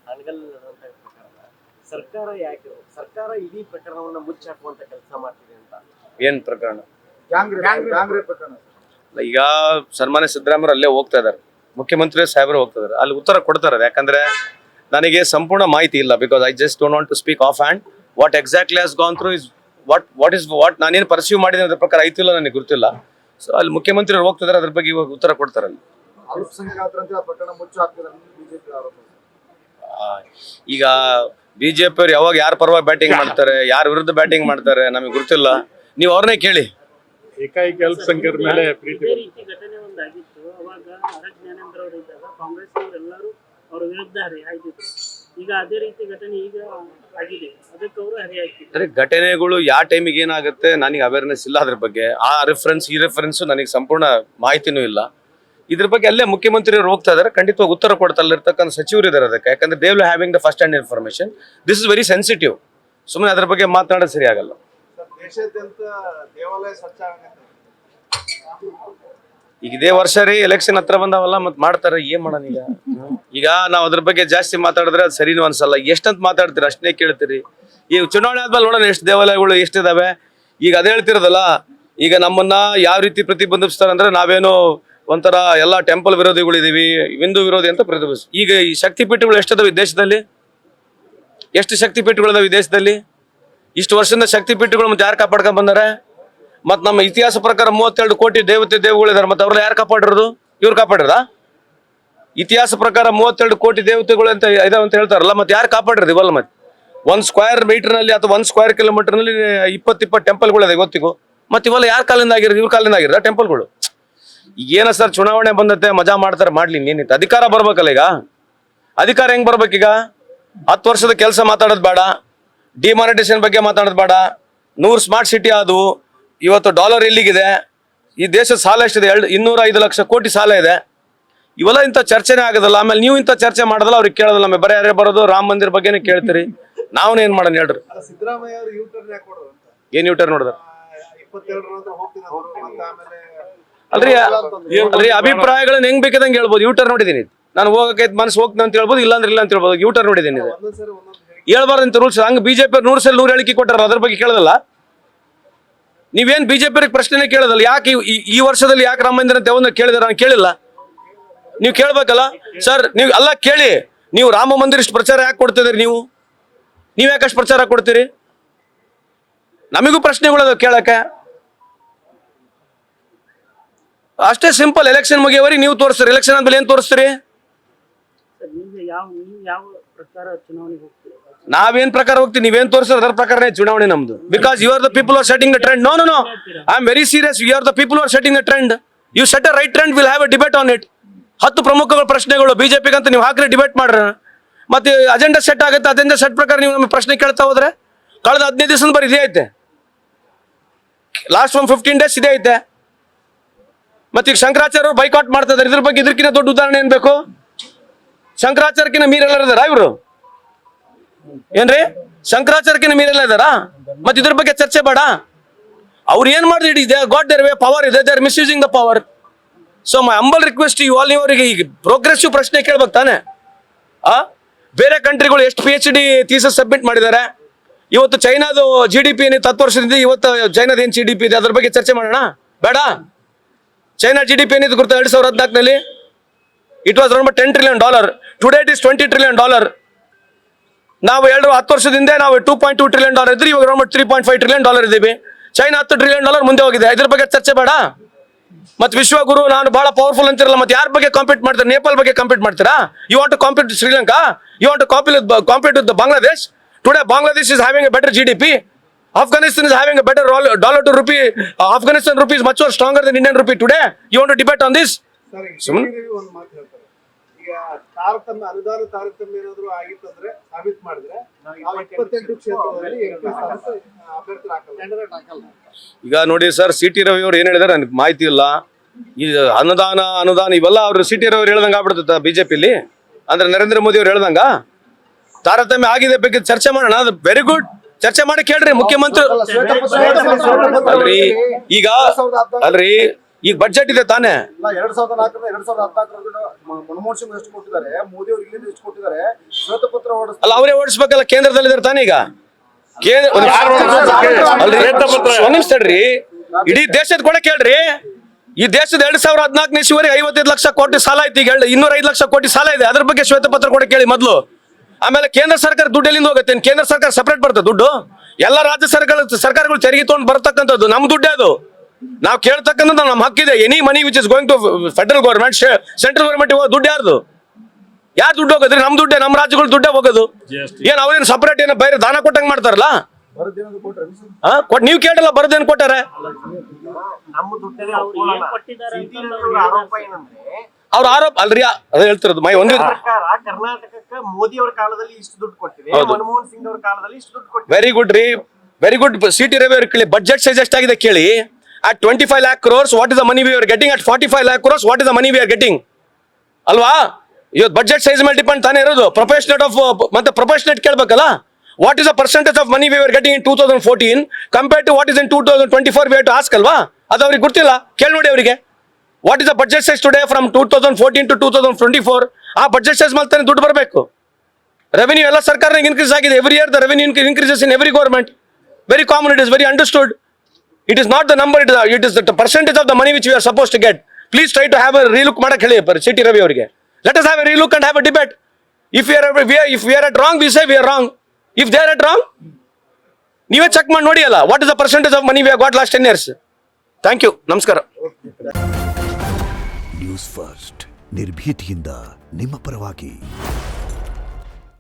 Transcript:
ಹಾನಗಲ್ ಪ್ರಕರಣ ಸರ್ಕಾರ ಯಾಕೆ ಸರ್ಕಾರ ಇಡೀ ಪ್ರಕರಣವನ್ನ ಮುಚ್ಚಾಕುವಂತ ಕೆಲಸ ಮಾಡ್ತಿದೆ ಅಂತ? ಏನ್ ಪ್ರಕರಣ? ಈಗ ಸನ್ಮಾನ್ಯ ಸಿದ್ದರಾಮಯ್ಯ ಅಲ್ಲೇ ಹೋಗ್ತಾ ಇದಾರೆ, ಮುಖ್ಯಮಂತ್ರಿ ಸಾಹೇಬರು ಹೋಗ್ತಾ ಇದಾರೆ, ಅಲ್ಲಿ ಉತ್ತರ ಕೊಡ್ತಾರೆ. ಯಾಕಂದ್ರೆ ನನಗೆ ಸಂಪೂರ್ಣ ಮಾಹಿತಿ ಇಲ್ಲ, because I just don't want to speak off hand. What exactly has gone through is what ನಾನೇನು ಪರ್ಸ್ಯೂ ಮಾಡಿದೆ ಅದ್ರ ಪ್ರಕಾರ ಆಯ್ತಿಲ್ಲ ನನಗೆ ಗೊತ್ತಿಲ್ಲ. ಸೊ ಅಲ್ಲಿ ಮುಖ್ಯಮಂತ್ರಿ ಹೋಗ್ತಿದ್ದಾರೆ, ಅದ್ರ ಬಗ್ಗೆ ಇವಾಗ ಉತ್ತರ ಕೊಡ್ತಾರೆ ಅಲ್ಲಿ. ಈಗ ಬಿಜೆಪಿ ಅವ್ರು ಯಾವಾಗ ಯಾರ ಪರವಾಗಿ ಬ್ಯಾಟಿಂಗ್ ಮಾಡ್ತಾರೆ, ಯಾರ ವಿರುದ್ಧ ಬ್ಯಾಟಿಂಗ್ ಮಾಡ್ತಾರೆ ನಮಗೆ ಗೊತ್ತಿಲ್ಲ. ನೀವು ಅವ್ರನ್ನೇ ಕೇಳಿ. ಏಕಾಏಕಿ ಅಲ್ಪಸಂಖ್ಯಾತರ ಮೇಲೆ ಪ್ರೀತಿ ರೀತಿ ಘಟನೆ ಒಂದಾಗಿತ್ತು. ಅವಾಗ ಆರ್ ಜ್ಞಾನೇಂದ್ರ ಅವರು ಇದ್ದಾಗ ಕಾಂಗ್ರೆಸ್ ಅವರೆಲ್ಲರೂ ಅವರ ವಿರುದ್ಧ ಹರಿಹಾಯ್ದಿದ್ರು. ಈಗ ಅದೇ ರೀತಿ ಘಟನೆ ಈಗ ಆಗಿದೆ, ಅದಕ್ಕೆ ಅವರು ಹರಿಹಾಯ್ತಿದ್ದಾರೆ. ಘಟನೆಗಳು ಯಾವ ಟೈಮಿಗೆ ಏನಾಗುತ್ತೆ ನನಗೆ ಅವೇರ್ನೆಸ್ ಇಲ್ಲ ಅದ್ರ ಬಗ್ಗೆ. ಆ ರೆಫರೆನ್ಸ್ ಈ ರೆಫರೆನ್ಸ್ ನನಗೆ ಸಂಪೂರ್ಣ ಮಾಹಿತಿನೂ ಇಲ್ಲ. ಇದ್ರ ಬಗ್ಗೆ ಅಲ್ಲೇ ಮುಖ್ಯಮಂತ್ರಿಯವರು ಹೋಗ್ತಾ ಇದಾರೆ, ಖಂಡಿತವಾಗಿ ಉತ್ತರ ಕೊಡ್ತಾ ಇರ್ತಕ್ಕಂಥ ಸಚಿವರು ಇದಾರೆ ಅದಕ್ಕೆ. ಯಾಕಂದ್ರೆ they will having the first hand information. This is very sensitive. ಸುಮ್ಮನೆ ಅದ್ರ ಬಗ್ಗೆ ಮಾತನಾಡೋದು ಸರಿ ಆಗಲ್ಲ. ದೇಶಾದ್ಯಂತ ದೇವಾಲಯ ಸ್ವಚ್ಛ ಈಗ ಇದೇ ವರ್ಷ ರೀ ಎಲೆಕ್ಷನ್ ಹತ್ರ ಬಂದಾವಲ್ಲ, ಮತ್ ಮಾಡ್ತಾರೆ, ಏನ್ ಮಾಡೋಣ ಈಗ. ಈಗ ನಾವ್ ಅದ್ರ ಬಗ್ಗೆ ಜಾಸ್ತಿ ಮಾತಾಡಿದ್ರೆ ಅದು ಸರಿನೂ ಅನ್ಸಲ್ಲ. ಎಷ್ಟಂತ ಮಾತಾಡ್ತೀರಿ ಅಷ್ಟನ್ನೇ ಕೇಳ್ತೀರಿ. ಈಗ ಚುನಾವಣೆ ಆದ್ಮೇಲೆ ನೋಡೋಣ ಎಷ್ಟು ದೇವಾಲಯಗಳು ಎಷ್ಟಿದಾವೆ. ಈಗ ಅದೇ ಹೇಳ್ತಿರೋದಲ್ಲ, ಈಗ ನಮ್ಮನ್ನ ಯಾವ ರೀತಿ ಪ್ರತಿಬಂಧಿಸ್ತಾರೆ ಅಂದ್ರೆ ನಾವೇನು ಒಂಥರ ಎಲ್ಲ ಟೆಂಪಲ್ ವಿರೋಧಿಗಳಿದೀವಿ, ಹಿಂದೂ ವಿರೋಧಿ ಅಂತ ಪ್ರತಿಬಂಧಿಸ್. ಈಗ ಈ ಶಕ್ತಿಪೀಠಗಳು ಎಷ್ಟಿದಾವೆ ದೇಶದಲ್ಲಿ? ಎಷ್ಟು ಶಕ್ತಿಪೀಠಗಳಿದಾವೆ ಈ ದೇಶದಲ್ಲಿ? ಇಷ್ಟು ವರ್ಷದಿಂದ ಶಕ್ತಿಪೀಠಗಳು ಮತ್ತೆ ಯಾರು ಕಾಪಾಡ್ಕೊಂಡ್ ಬಂದಾರೆ? ಮತ್ ನಮ್ಮ ಇತಿಹಾಸ ಪ್ರಕಾರ 32 ಕೋಟಿ ದೇವತೆಗಳಿದಾರೆ, ಮತ್ತೆ ಅವ್ರನ್ನ ಯಾರು ಕಾಪಾಡಿರೋದು? ಇವ್ರು ಕಾಪಾಡಿರ? ಇತಿಹಾಸ ಪ್ರಕಾರ 32 ಕೋಟಿ ದೇವತೆಗಳು ಅಂತ ಇದಾವೆ ಅಂತ ಹೇಳ್ತಾರಲ್ಲ, ಮತ್ತೆ ಯಾರು ಕಾಪಾಡಿರೋದು ಇವಲ್ಲ? ಮತ್ತೆ 1 ಸ್ಕ್ವೇರ್ ಮೀಟರ್ ನಲ್ಲಿ ಅಥವಾ 1 ಸ್ಕ್ವೇರ್ ಕಿಲೋಮೀಟರ್ ನಲ್ಲಿ 20 ಟೆಂಪಲ್ಗಳಿದೆ ಗೊತ್ತಿಗೂ. ಮತ್ತೆ ಇವೆಲ್ಲ ಯಾರ ಕಾಲಿಂದ ಆಗಿರೋದು? ಇವ್ರ ಕಾಲಿಂದ ಆಗಿರೋದ ಟೆಂಪಲ್ಗಳು? ಏನ ಸರ್, ಚುನಾವಣೆ ಬಂದತ್ತೆ, ಮಜಾ ಮಾಡ್ತಾರೆ, ಮಾಡ್ಲಿ, ಏನಿತ್ತು? ಅಧಿಕಾರ ಬರ್ಬೇಕಲ್ಲ. ಈಗ ಅಧಿಕಾರ ಹೆಂಗ್ ಬರ್ಬೇಕೀಗ? 10 ವರ್ಷದ ಕೆಲಸ ಮಾತಾಡೋದು ಬೇಡ, ಡಿಮಾನಿಟೇಷನ್ ಬಗ್ಗೆ ಮಾತಾಡೋದು ಬೇಡ, 100 ಸ್ಮಾರ್ಟ್ ಸಿಟಿ ಆದವು, ಇವತ್ತು ಡಾಲರ್ ಎಲ್ಲಿಗಿದೆ, ಈ ದೇಶದ ಸಾಲ ಎಷ್ಟಿದೆ? 205 ಲಕ್ಷ ಕೋಟಿ ಸಾಲ ಇದೆ. ಇವೆಲ್ಲ ಇಂಥ ಚರ್ಚೆನೇ ಆಗೋದಲ್ಲ. ಆಮೇಲೆ ನೀವು ಇಂಥ ಚರ್ಚೆ ಮಾಡೋದಲ್ಲ, ಅವ್ರಿಗೆ ಕೇಳೋದಲ್ಲ. ಆಮೇಲೆ ಬರೀ ಯಾರೇ ಬರೋದು ರಾಮ ಮಂದಿರ ಬಗ್ಗೆನೇ ಕೇಳ್ತೀರಿ. ನಾವನ್ನ ಏನ್ ಮಾಡೋಣ ಹೇಳ್ರಿ? ಸಿದ್ದರಾಮಯ್ಯ ಅವರು ಯೂಟರ್ನ್ ಯಾಕೆ ಕೊಡೋದು ಅಂತ? ಏನ್ ಯೂಟರ್ನ್ ನೋಡಿದ್ರ? 22 ಹೋಗ್ತಿದ್ರು ಮತ್ತೆ ಆಮೇಲೆ ಅಲ್ರಿ ಅಭಿಪ್ರಾಯಗಳನ್ನ ಹೆಂಗ್ ಬೇಕಾದಂಗೆ ಹೇಳ್ಬೋದು. ಯೂಟರ್ ನೋಡಿದೀನಿ, ನಾನು ಹೋಗಕ್ಕೆ ಮನಸ್ಸು ಹೋಗ್ತೀನಿ ಅಂತ ಹೇಳ್ಬೋದು, ಇಲ್ಲಾಂದ್ರೆ ಇಲ್ಲ ಅಂತ ಹೇಳ್ಬೋದು. ಯೂಟರ್ ನೋಡಿದೀನಿ, ಒಂದೊಂದ್ಸರಿ ಒಂದೊಂದು ಹೇಳ್ಬಾರ್ದು ಅಂತ ರೂಲ್ಸ್. ಹಂಗ ಬಿಜೆಪಿ 100 ಸಲ 100 ಹೇಳಿಕೆ ಕೊಟ್ಟಾರ, ಅದ್ರ ಬಗ್ಗೆ ಕೇಳೋದಲ್ಲ. ನೀವೇನ್ ಬಿಜೆಪಿ ಪ್ರಶ್ನೆ ಕೇಳೋದಲ್ಲ. ಯಾಕೆ ಈ ವರ್ಷದಲ್ಲಿ ಯಾಕೆ ರಾಮ ಮಂದಿರ ಅಂತ ಯಾವನ್ನ ಕೇಳಿದಾರ? ನಾನು ಕೇಳಿಲ್ಲ. ನೀವು ಕೇಳ್ಬೇಕಲ್ಲ ಸರ್. ನೀವು ಅಲ್ಲ ಕೇಳಿ, ನೀವು ರಾಮ ಮಂದಿರ ಇಷ್ಟು ಪ್ರಚಾರ ಯಾಕೆ ಕೊಡ್ತಿದ್ದೀರಿ? ನೀವು ಯಾಕೆ ಅಷ್ಟು ಪ್ರಚಾರ ಕೊಡ್ತೀರಿ? ನಮಗೂ ಪ್ರಶ್ನೆಗಳು ಕೇಳಕ್ಕೆ. ಅಷ್ಟೇ ಸಿಂಪಲ್. ಎಲೆಕ್ಷನ್ ಮುಗಿಯವರೆಗೆ ನೀವು ತೋರಿಸ್ತೀರಿ, ಎಲೆಕ್ಷನ್ ಆದ್ಮೇಲೆ ಏನ್ ತೋರಿಸ್ತೀರಿ? ಯಾವ ಪ್ರಕಾರ ಚುನಾವಣೆಗೆ ಹೋಗ್ತೀರಿ? ನಾವೇನ್ ಪ್ರಕಾರ ಹೋಗ್ತೀವಿ, ನೀವೇನ್ ತೋರಿಸ್ತಾರೆ ಅದರ ಪ್ರಕಾರನೇ ಚುನಾವಣೆ ನಮ್ದು. Because you are the people are setting the trend. No I am very serious. You are the people are setting the trend. You set a right trend, will have a debate on it. 10 ಪ್ರಮುಖ ಪ್ರಶ್ನೆಗಳು ಬಿಜೆಪಿಗೆ ಅಂತ ನೀವು ಹಾಕ್ರಿ, debate ಮಾಡ್ರ. ಮತ್ತೆ agenda set ಆಗುತ್ತೆ, agenda set ಪ್ರಕಾರ ನೀವು ನಮಗೆ ಪ್ರಶ್ನೆ ಕೇಳ್ತಾ ಹೋದ್ರೆ ಕಳೆದ 15 ದಿವಸ ಬರೀ ಇದೇ ಐತೆ. ಲಾಸ್ಟ್ 15 ಡೇಸ್ ಇದೇ ಐತೆ. ಮತ್ತೆ ಈಗ ಶಂಕರಾಚಾರ್ಯ ಬೈಕಾಟ್ ಮಾಡ್ತಾ ಇದಾರೆ. ಇದ್ರ ಬಗ್ಗೆ ಇದಕ್ಕಿಂತ ದೊಡ್ಡ ಉದಾಹರಣೆ ಏನ್ ಬೇಕು? ಶಂಕರಾಚಾರ್ಯಕಿನ ಮೀರೆಲ್ಲ ಇದಾರ ಇವರು? ಏನ್ರಿ, ಶಂಕರಾಚಾರ್ಯಕಿನ ಮೀರೆಲ್ಲ ಇದಾರಾ? ಮತ್ತೆ ಇದ್ರ ಬಗ್ಗೆ ಚರ್ಚೆ ಬೇಡ. ಅವ್ರು ಏನ್ ಮಾಡಿದ್ರು, ಇದೆ ಗಾಟ್ ದೇರ್ ವೇ, ಪವರ್ ಇದೆ, they are misusing the power. So my humble request you all, ಇವರಿಗೆ ಈಗ ಪ್ರೋಗ್ರೆಸಿವ್ ಪ್ರಶ್ನೆ ಕೇಳ್ಬೇಕು ತಾನೆ. ಬೇರೆ ಕಂಟ್ರಿಗಳು ಎಷ್ಟು PhD ಥೀಸಿಸ್ ಸಬ್ಮಿಟ್ ಮಾಡಿದ್ದಾರೆ. ಇವತ್ತು ಚೈನಾದು GDP ಏನಿತ್ತು 10 ವರ್ಷದಿಂದ, ಇವತ್ತು ಚೈನಾದ ಏನ್ GDP ಇದೆ ಅದ್ರ ಬಗ್ಗೆ ಚರ್ಚೆ ಮಾಡೋಣ ಬೇಡ? ಚೈನಾ GDP ಏನಿತ್ತು ಗೊತ್ತಾ 2014ನಲ್ಲಿ? It was around $10 trillion. Today it is $20 trillion. ನಾವು 10 ವರ್ಷದಿಂದ ನಾವು $2.2 trillion ಇದ್ರಿ, ಇವಾಗ ಅರೌಂಡ್ $3.5 trillion ಇದೀವಿ. ಚೈನಾ $10 trillion ಮುಂದೆ ಹೋಗಿದೆ. ಇದ್ರ ಬಗ್ಗೆ ಚರ್ಚೆ ಬೇಡ? ಮತ್ತೆ ವಿಶ್ವಗುರು ನಾನು ಬಹಳ ಪವರ್ಫುಲ್ ಅಂತಿರಲ್ಲ, ಮತ್ತೆ ಯಾರ ಬಗ್ಗೆ ಕಾಂಪೀಟ್ ಮಾಡ್ತಾರೆ? ನೇಪಾಲ್ ಬಗ್ಗೆ ಕಾಂಪೀಟ್ ಮಾಡ್ತೀರಾ? You want to compete with Sri Lanka? You want to compete with Bangladesh? Today Bangladesh is having a better GDP. Afghanistan is having a better dollar to rupee. Afghanistan rupee is much more stronger than Indian rupee today. You want to debate on this? ಒಂದು ಮಾತು ಹೇಳ್ತಾರೆ. ಈಗ ತಾರತಮ್ಯ ಅನುದಾನ ತಾರತಮ್ಯ ಏನಾದ್ರು ಆಗಿತ್ತಂದ್ರೆ ಸಾಬೀತು ಮಾಡಿದ್ರೆ 28 ಕ್ಷೇತ್ರದಲ್ಲಿ ಅಭ್ಯರ್ಥಿ ಹಾಕಲ್ಲ. ಈಗ ನೋಡಿ ಸರ್, CT ರವಿ ಅವ್ರು ಏನ್ ಹೇಳಿದಾರೆ ನನಗೆ ಮಾಹಿತಿ ಇಲ್ಲ. ಈ ಅನುದಾನ ಇವೆಲ್ಲ ಅವ್ರು CT ರವಿ ಅವ್ರು ಹೇಳ್ದಂಗ ಆಗ್ಬಿಡ್ತದ ಬಿಜೆಪಿಲಿ. ಅಂದ್ರೆ ನರೇಂದ್ರ ಮೋದಿ ಅವ್ರು ಹೇಳ್ದಂಗ ತಾರತಮ್ಯ ಆಗಿದೆ ಬಗ್ಗೆ ಚರ್ಚೆ ಮಾಡೋಣ. ಅದು ವೆರಿ ಗುಡ್, ಚರ್ಚೆ ಮಾಡಿ ಕೇಳ್ರಿ ಮುಖ್ಯಮಂತ್ರಿ. ಅಲ್ರಿ ಈಗ ಬಜೆಟ್ ಇದೆ ತಾನೆ. 2014 2014 ಮನಮೋಹನ್ ಸಿಂಗ್ ಎಷ್ಟು ಕೊಟ್ಟಿದ್ದಾರೆ, ಮೋದಿ ಅವರು ಇಲ್ಲಿಂದ ಎಷ್ಟು ಕೊಟ್ಟಿದ್ದಾರೆ, ಶ್ವೇತಪತ್ರ ಶ್ವೇತಪತ್ರ ಓಡಿಸ್ತಾರೆ. ಅಲ್ಲ ಅವರೇ ಓಡಿಸ್ಬೇಕಲ್ಲ, ಕೇಂದ್ರದಲ್ಲಿ ಇದಾರೆ ತಾನೇ ಈಗ. ಅಲ್ರಿ ಒಂದ್ ನಿಮಿಷ ತಡ್ರಿ, ಇಡೀ ದೇಶದ ಕೂಡ ಕೇಳ್ರಿ. ಈ ದೇಶದ 2014 ಇಸ್ವಿವರೆಗೆ 55 ಲಕ್ಷ ಕೋಟಿ ಸಾಲ ಐತಿ, ಈಗ 205 ಲಕ್ಷ ಕೋಟಿ ಸಾಲ ಇದೆ. ಅದ್ರ ಬಗ್ಗೆ ಶ್ವೇತಪತ್ರ ಕೂಡ ಕೇಳಿ ಮೊದಲು. ಆಮೇಲೆ ಕೇಂದ್ರ ಸರ್ಕಾರ ದುಡ್ಡು ಎಲ್ಲಿಂದ ಹೋಗುತ್ತೆ? ಕೇಂದ್ರ ಸರ್ಕಾರ ಸಪರೇಟ್ ಬರ್ತದೆ ದುಡ್ಡು? ಎಲ್ಲ ರಾಜ್ಯ ಸರ್ಕಾರಗಳು ತೆರಿಗೆ ತಗೊಂಡು ಬರ್ತಕ್ಕಂಥದ್ದು ನಮ್ ದುಡ್ಡೇ ಅದು. ನಾವು ಕೇಳ್ತಕ್ಕಂಥದ್ದು ನಮ್ಮ ಹಕ್ಕಿದೆ. Any money which is going to federal government, central government ದುಡ್ಡು ಯಾರ್ದು? ಯಾರು ದುಡ್ಡು ಹೋಗೋದ್ರಿ? ನಮ್ ದುಡ್ಡೇ, ನಮ್ಮ ರಾಜ್ಯಗಳು ದುಡ್ಡೇ ಹೋಗೋದು. ಏನ್ ಅವ್ರೇನು ಸಪರೇಟ್ ಏನೋ ಬೇರೆ ದಾನ ಕೊಟ್ಟಂಗ್ ಮಾಡ್ತಾರಲ್ಲ? ನೀವು ಕೇಳಲ್ಲ, ಬರದೇನ್ ಕೊಟ್ಟಾರೆ? ನಮ್ಮ ದುಡ್ಡಲ್ಲಿ ಅವ್ರು ಏನ್ ಕೊಟ್ಟಿದ್ದಾರೆ ಅಂತ ಸಿಟಿರವಿ ಆರೋಪ ಏನಂದ್ರೆ ಅವ್ರ ಆರೋಪ ಅಲ್ರಿ, ಅದೇ ಹೇಳ್ತಿರೋದು. ಸರ್ಕಾರ ಕರ್ನಾಟಕಕ್ಕೆ ಮೋದಿ ಅವರ ಕಾಲದಲ್ಲಿ ಇಷ್ಟು ದುಡ್ಡು ಕೊಟ್ಟಿದೆ, ಮನಮೋಹನ್ ಸಿಂಗ್ ಅವರ ಕಾಲದಲ್ಲಿ ಇಷ್ಟು ದುಡ್ಡು ಕೊಟ್ಟಿದೆ. ವೆರಿ ಗುಡ್ ರೀ, ವೆರಿ ಗುಡ್. ಸಿಟಿ ರವಿ ಅವ್ರು ಕೇಳಿ, ಬಜೆಟ್ ಸೈಜ್ ಎಷ್ಟಾಗಿದೆ ಕೇಳಿ. At 25 lakh crores, what is the money we are getting? At 45 lakh crores, what is the money we are getting? ಅಲ್ವಾ? ಇವತ್ತು ಬಜೆಟ್ ಸೈಜ್ ಮೇಲೆ ಡಿಪೆಂಡ್ ತಾನೇ ಇರೋದು. ಪ್ರೊಫೆಷನೇಟ್ ಆಫ್ ಮತ್ತೆ ಪ್ರೊಫೆಷನೇಟ್ ಕೇಳ್ಬೇಕಲ್ಲ. What is the percentage of money we are getting in 2014 compare to what is in 2024? We have to ask ಅಲ್ವಾ? ಅದು ಅವ್ರಿಗೆ ಗೊತ್ತಿಲ್ಲ, ಕೇಳಿ ನೋಡಿ ಅವರಿಗೆ. What is the budget size today from 2014 to 2024? ಆ ಬಜೆಟ್ ಸೈಜ್ ಮೇಲೆ ತಾನೇ ದುಡ್ಡು ಬರಬೇಕು. ರೆವೆನ್ಯೂ ಎಲ್ಲ ಸರ್ಕಾರ ಇನ್ಕ್ರೀಸ್ ಆಗಿದೆ. Every here the revenue increases in every government. Very common, it is very understood. It is not the number, it is the percentage of the money which we are supposed to get. Please try to have a relook ಮಾಡಕ್ಕೆ ಹೇಳಿ city Ravi ಅವರಿಗೆ. Let us have a relook and have a debate. If we are at wrong, we say we are wrong. If they are at wrong, ನೀವೇ check ಮಾಡಿ ನೋಡಿ ಅಲ್ಲ. What is the percentage of money we have got last 10 years? Thank you. ನಮಸ್ಕಾರ. News first ನಿರ್ಭೀತಿಯಿಂದ ನಿಮ್ಮ ಪರವಾಗಿ.